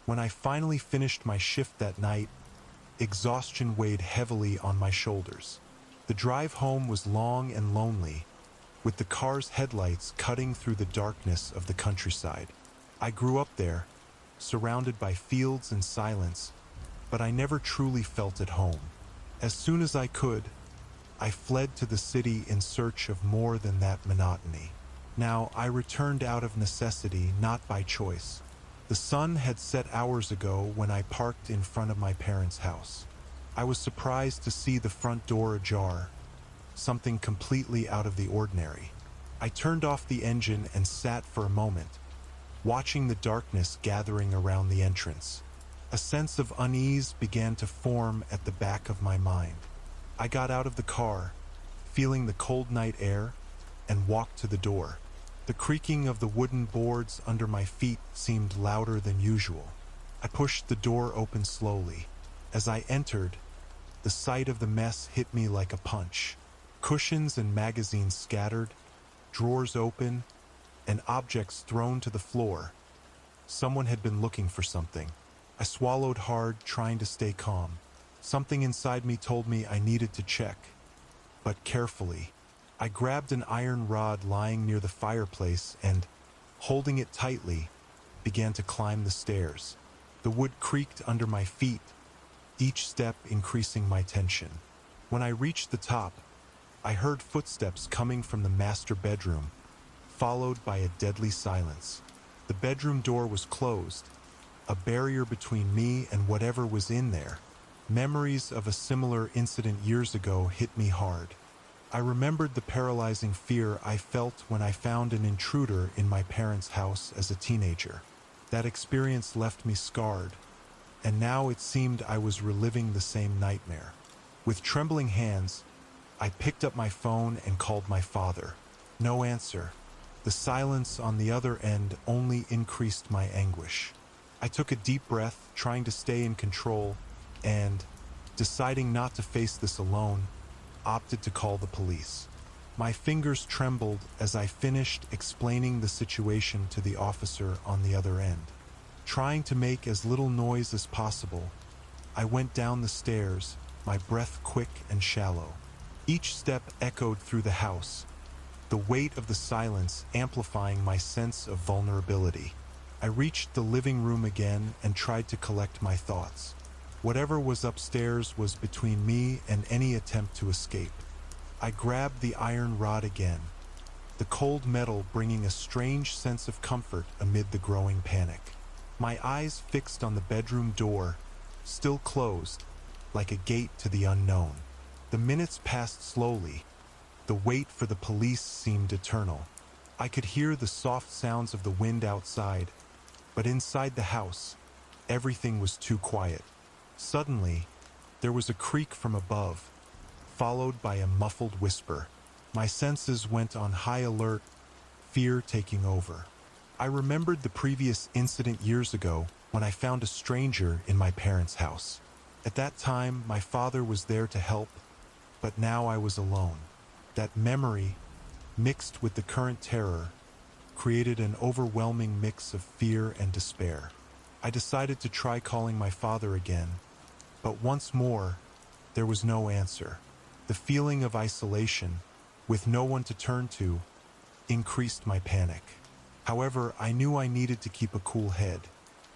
When I finally finished my shift that night, exhaustion weighed heavily on my shoulders. The drive home was long and lonely, with the car's headlights cutting through the darkness of the countryside. I grew up there, surrounded by fields and silence, but I never truly felt at home. As soon as I could, I fled to the city in search of more than that monotony. Now, I returned out of necessity, not by choice. The sun had set hours ago when I parked in front of my parents' house. I was surprised to see the front door ajar, something completely out of the ordinary. I turned off the engine and sat for a moment, watching the darkness gathering around the entrance. A sense of unease began to form at the back of my mind. I got out of the car, feeling the cold night air, and walked to the door. The creaking of the wooden boards under my feet seemed louder than usual. I pushed the door open slowly. As I entered, the sight of the mess hit me like a punch. Cushions and magazines scattered, drawers open, and objects thrown to the floor. Someone had been looking for something. I swallowed hard, trying to stay calm. Something inside me told me I needed to check, but carefully. I grabbed an iron rod lying near the fireplace and, holding it tightly, began to climb the stairs. The wood creaked under my feet, each step increasing my tension. When I reached the top, I heard footsteps coming from the master bedroom, followed by a deadly silence. The bedroom door was closed, a barrier between me and whatever was in there. Memories of a similar incident years ago hit me hard. I remembered the paralyzing fear I felt when I found an intruder in my parents' house as a teenager. That experience left me scarred, and now it seemed I was reliving the same nightmare. With trembling hands, I picked up my phone and called my father. No answer. The silence on the other end only increased my anguish. I took a deep breath, trying to stay in control, and, deciding not to face this alone, opted to call the police. My fingers trembled as I finished explaining the situation to the officer on the other end. Trying to make as little noise as possible, I went down the stairs, my breath quick and shallow. Each step echoed through the house, the weight of the silence amplifying my sense of vulnerability. I reached the living room again and tried to collect my thoughts. Whatever was upstairs was between me and any attempt to escape. I grabbed the iron rod again, the cold metal bringing a strange sense of comfort amid the growing panic. My eyes fixed on the bedroom door, still closed, like a gate to the unknown. The minutes passed slowly. The wait for the police seemed eternal. I could hear the soft sounds of the wind outside, but inside the house, everything was too quiet. Suddenly, there was a creak from above, followed by a muffled whisper. My senses went on high alert, fear taking over. I remembered the previous incident years ago when I found a stranger in my parents' house. At that time, my father was there to help, but now I was alone. That memory, mixed with the current terror, created an overwhelming mix of fear and despair. I decided to try calling my father again, but once more, there was no answer. The feeling of isolation, with no one to turn to, increased my panic. However, I knew I needed to keep a cool head.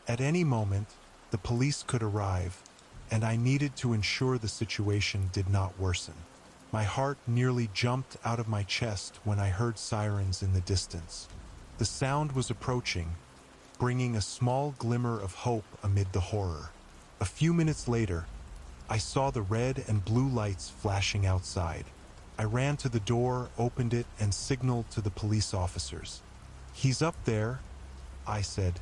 At any moment, the police could arrive, and I needed to ensure the situation did not worsen. My heart nearly jumped out of my chest when I heard sirens in the distance. The sound was approaching, bringing a small glimmer of hope amid the horror. A few minutes later, I saw the red and blue lights flashing outside. I ran to the door, opened it, and signaled to the police officers. "He's up there," I said,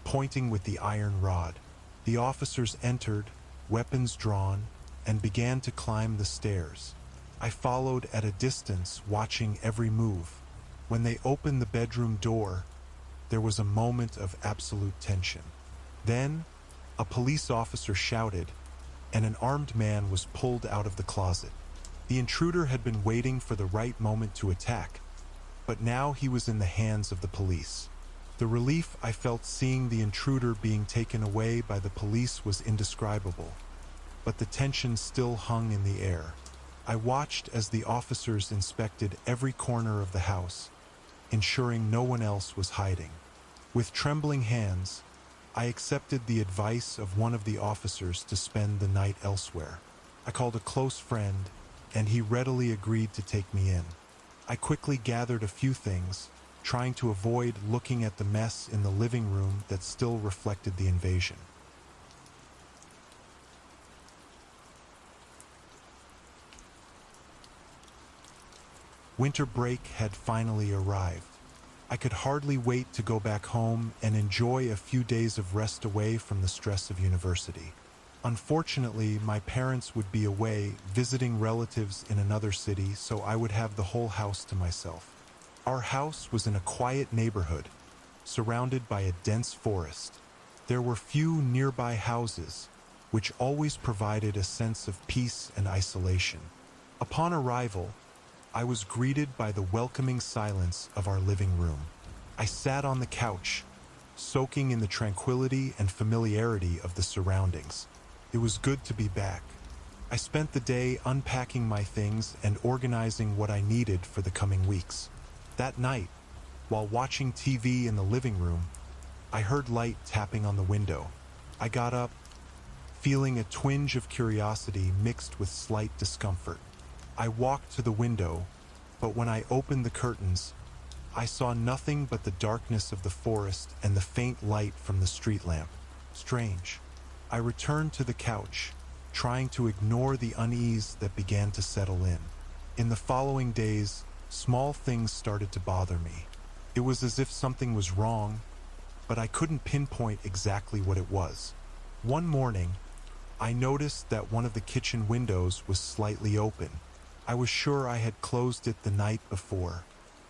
pointing with the iron rod. The officers entered, weapons drawn, and began to climb the stairs. I followed at a distance, watching every move. When they opened the bedroom door, there was a moment of absolute tension. Then, a police officer shouted, and an armed man was pulled out of the closet. The intruder had been waiting for the right moment to attack, but now he was in the hands of the police. The relief I felt seeing the intruder being taken away by the police was indescribable, but the tension still hung in the air. I watched as the officers inspected every corner of the house, ensuring no one else was hiding. With trembling hands, I accepted the advice of one of the officers to spend the night elsewhere. I called a close friend, and he readily agreed to take me in. I quickly gathered a few things, trying to avoid looking at the mess in the living room that still reflected the invasion. Winter break had finally arrived. I could hardly wait to go back home and enjoy a few days of rest away from the stress of university. Unfortunately, my parents would be away visiting relatives in another city, so I would have the whole house to myself. Our house was in a quiet neighborhood, surrounded by a dense forest. There were few nearby houses, which always provided a sense of peace and isolation. Upon arrival, I was greeted by the welcoming silence of our living room. I sat on the couch, soaking in the tranquility and familiarity of the surroundings. It was good to be back. I spent the day unpacking my things and organizing what I needed for the coming weeks. That night, while watching TV in the living room, I heard light tapping on the window. I got up, feeling a twinge of curiosity mixed with slight discomfort. I walked to the window, but when I opened the curtains, I saw nothing but the darkness of the forest and the faint light from the street lamp. Strange. I returned to the couch, trying to ignore the unease that began to settle in. In the following days, small things started to bother me. It was as if something was wrong, but I couldn't pinpoint exactly what it was. One morning, I noticed that one of the kitchen windows was slightly open. I was sure I had closed it the night before.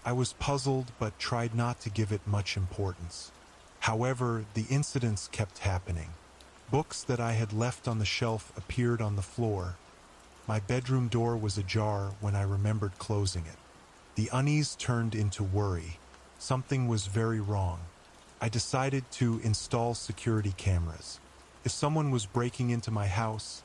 I was puzzled but tried not to give it much importance. However, the incidents kept happening. Books that I had left on the shelf appeared on the floor. My bedroom door was ajar when I remembered closing it. The unease turned into worry. Something was very wrong. I decided to install security cameras. If someone was breaking into my house,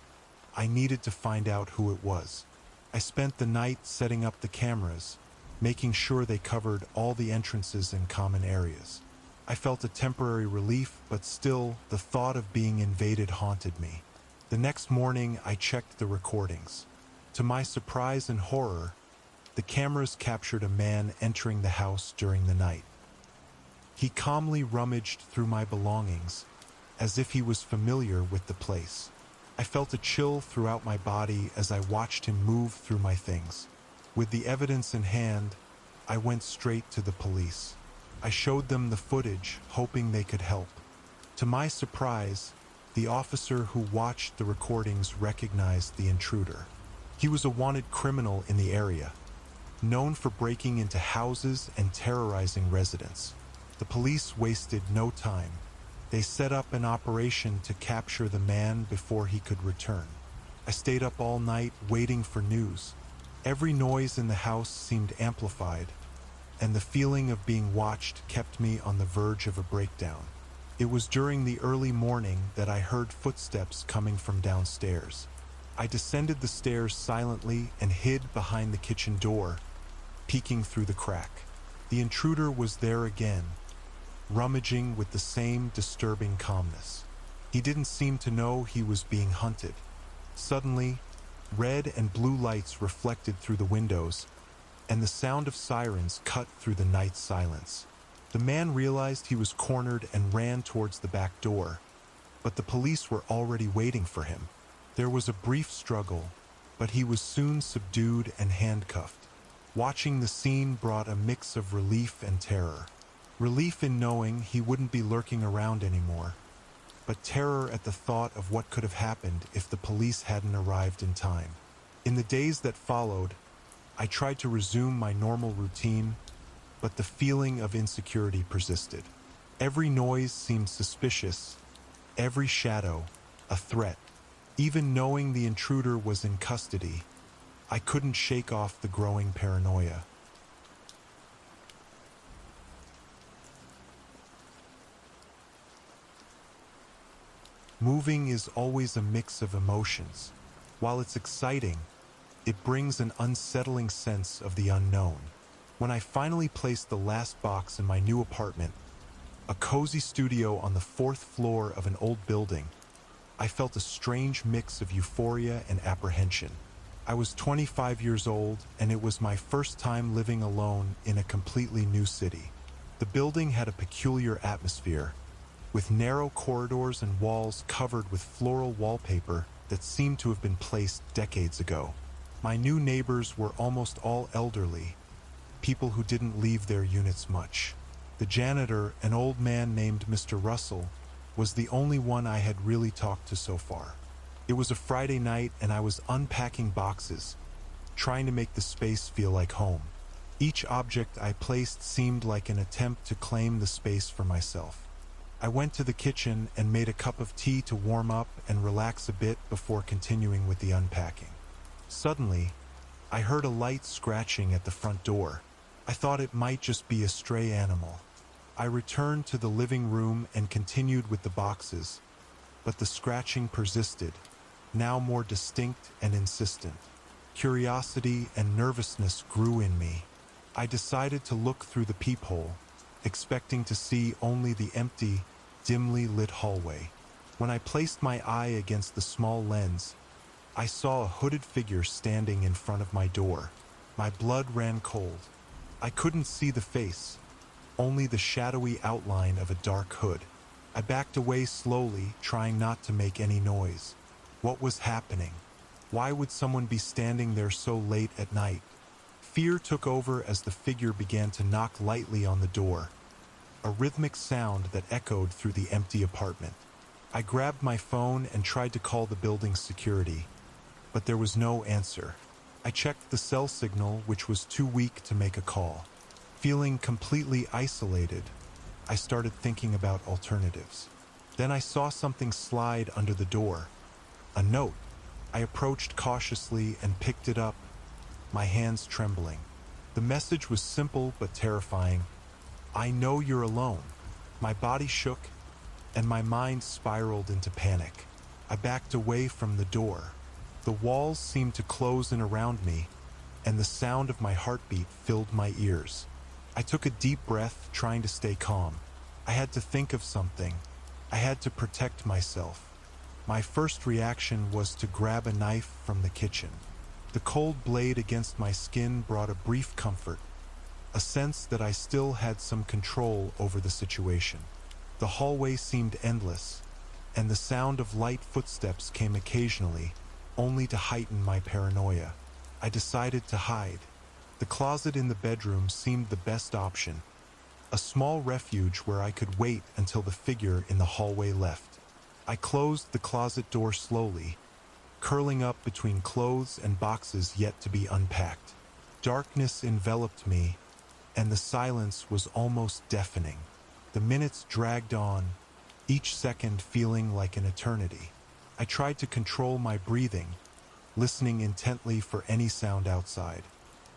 I needed to find out who it was. I spent the night setting up the cameras, making sure they covered all the entrances and common areas. I felt a temporary relief, but still, the thought of being invaded haunted me. The next morning, I checked the recordings. To my surprise and horror, the cameras captured a man entering the house during the night. He calmly rummaged through my belongings, as if he was familiar with the place. I felt a chill throughout my body as I watched him move through my things. With the evidence in hand, I went straight to the police. I showed them the footage, hoping they could help. To my surprise, the officer who watched the recordings recognized the intruder. He was a wanted criminal in the area, known for breaking into houses and terrorizing residents. The police wasted no time. They set up an operation to capture the man before he could return. I stayed up all night waiting for news. Every noise in the house seemed amplified, and the feeling of being watched kept me on the verge of a breakdown. It was during the early morning that I heard footsteps coming from downstairs. I descended the stairs silently and hid behind the kitchen door, peeking through the crack. The intruder was there again, rummaging with the same disturbing calmness. He didn't seem to know he was being hunted. Suddenly, red and blue lights reflected through the windows, and the sound of sirens cut through the night silence. The man realized he was cornered and ran towards the back door, but the police were already waiting for him. There was a brief struggle, but he was soon subdued and handcuffed. Watching the scene brought a mix of relief and terror. Relief in knowing he wouldn't be lurking around anymore, but terror at the thought of what could have happened if the police hadn't arrived in time. In the days that followed, I tried to resume my normal routine, but the feeling of insecurity persisted. Every noise seemed suspicious, every shadow a threat. Even knowing the intruder was in custody, I couldn't shake off the growing paranoia. Moving is always a mix of emotions. While it's exciting, it brings an unsettling sense of the unknown. When I finally placed the last box in my new apartment, a cozy studio on the fourth floor of an old building, I felt a strange mix of euphoria and apprehension. I was 25 years old, and it was my first time living alone in a completely new city. The building had a peculiar atmosphere, with narrow corridors and walls covered with floral wallpaper that seemed to have been placed decades ago. My new neighbors were almost all elderly, people who didn't leave their units much. The janitor, an old man named Mr. Russell, was the only one I had really talked to so far. It was a Friday night and I was unpacking boxes, trying to make the space feel like home. Each object I placed seemed like an attempt to claim the space for myself. I went to the kitchen and made a cup of tea to warm up and relax a bit before continuing with the unpacking. Suddenly, I heard a light scratching at the front door. I thought it might just be a stray animal. I returned to the living room and continued with the boxes, but the scratching persisted, now more distinct and insistent. Curiosity and nervousness grew in me. I decided to look through the peephole, expecting to see only the empty, dimly lit hallway. When I placed my eye against the small lens, I saw a hooded figure standing in front of my door. My blood ran cold. I couldn't see the face, only the shadowy outline of a dark hood. I backed away slowly, trying not to make any noise. What was happening? Why would someone be standing there so late at night? Fear took over as the figure began to knock lightly on the door, a rhythmic sound that echoed through the empty apartment. I grabbed my phone and tried to call the building's security, but there was no answer. I checked the cell signal, which was too weak to make a call. Feeling completely isolated, I started thinking about alternatives. Then I saw something slide under the door. A note. I approached cautiously and picked it up, my hands trembling. The message was simple but terrifying. I know you're alone. My body shook, and my mind spiraled into panic. I backed away from the door. The walls seemed to close in around me, and the sound of my heartbeat filled my ears. I took a deep breath, trying to stay calm. I had to think of something. I had to protect myself. My first reaction was to grab a knife from the kitchen. The cold blade against my skin brought a brief comfort, a sense that I still had some control over the situation. The hallway seemed endless, and the sound of light footsteps came occasionally, only to heighten my paranoia. I decided to hide. The closet in the bedroom seemed the best option, a small refuge where I could wait until the figure in the hallway left. I closed the closet door slowly, curling up between clothes and boxes yet to be unpacked. Darkness enveloped me, and the silence was almost deafening. The minutes dragged on, each second feeling like an eternity. I tried to control my breathing, listening intently for any sound outside.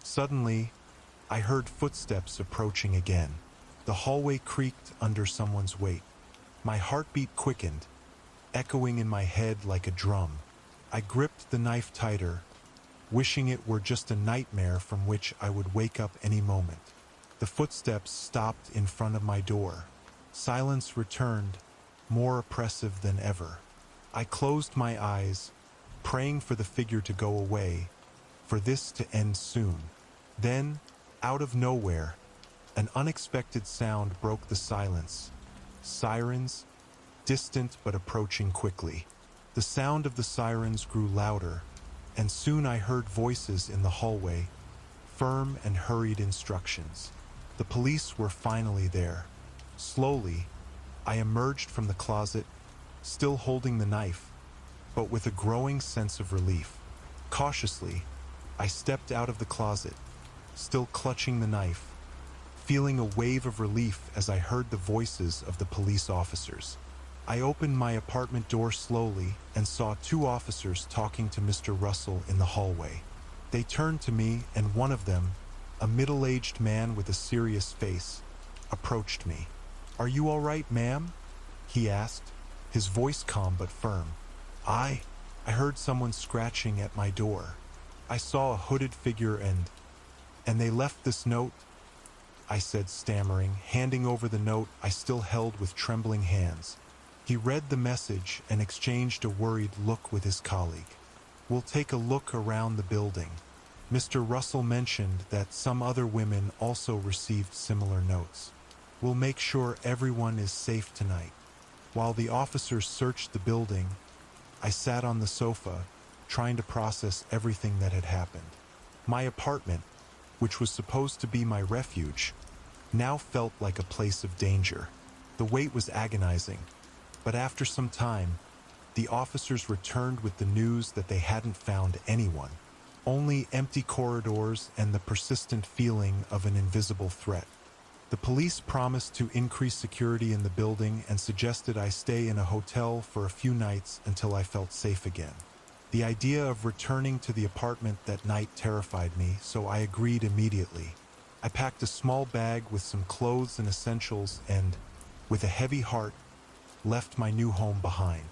Suddenly, I heard footsteps approaching again. The hallway creaked under someone's weight. My heartbeat quickened, echoing in my head like a drum. I gripped the knife tighter, wishing it were just a nightmare from which I would wake up any moment. The footsteps stopped in front of my door. Silence returned, more oppressive than ever. I closed my eyes, praying for the figure to go away, for this to end soon. Then, out of nowhere, an unexpected sound broke the silence. Sirens, distant but approaching quickly. The sound of the sirens grew louder, and soon I heard voices in the hallway, firm and hurried instructions. The police were finally there. Slowly, I emerged from the closet, still holding the knife, but with a growing sense of relief. Cautiously, I stepped out of the closet, still clutching the knife, feeling a wave of relief as I heard the voices of the police officers. I opened my apartment door slowly and saw two officers talking to Mr. Russell in the hallway. They turned to me, and one of them, a middle-aged man with a serious face, approached me. "Are you all right, ma'am?" he asked. his voice calm but firm. I heard someone scratching at my door. I saw a hooded figure and they left this note, I said, stammering, handing over the note I still held with trembling hands. He read the message and exchanged a worried look with his colleague. We'll take a look around the building. Mr. Russell mentioned that some other women also received similar notes. We'll make sure everyone is safe tonight. While the officers searched the building, I sat on the sofa, trying to process everything that had happened. My apartment, which was supposed to be my refuge, now felt like a place of danger. The wait was agonizing, but after some time, the officers returned with the news that they hadn't found anyone, only empty corridors and the persistent feeling of an invisible threat. The police promised to increase security in the building and suggested I stay in a hotel for a few nights until I felt safe again. The idea of returning to the apartment that night terrified me, so I agreed immediately. I packed a small bag with some clothes and essentials and, with a heavy heart, left my new home behind.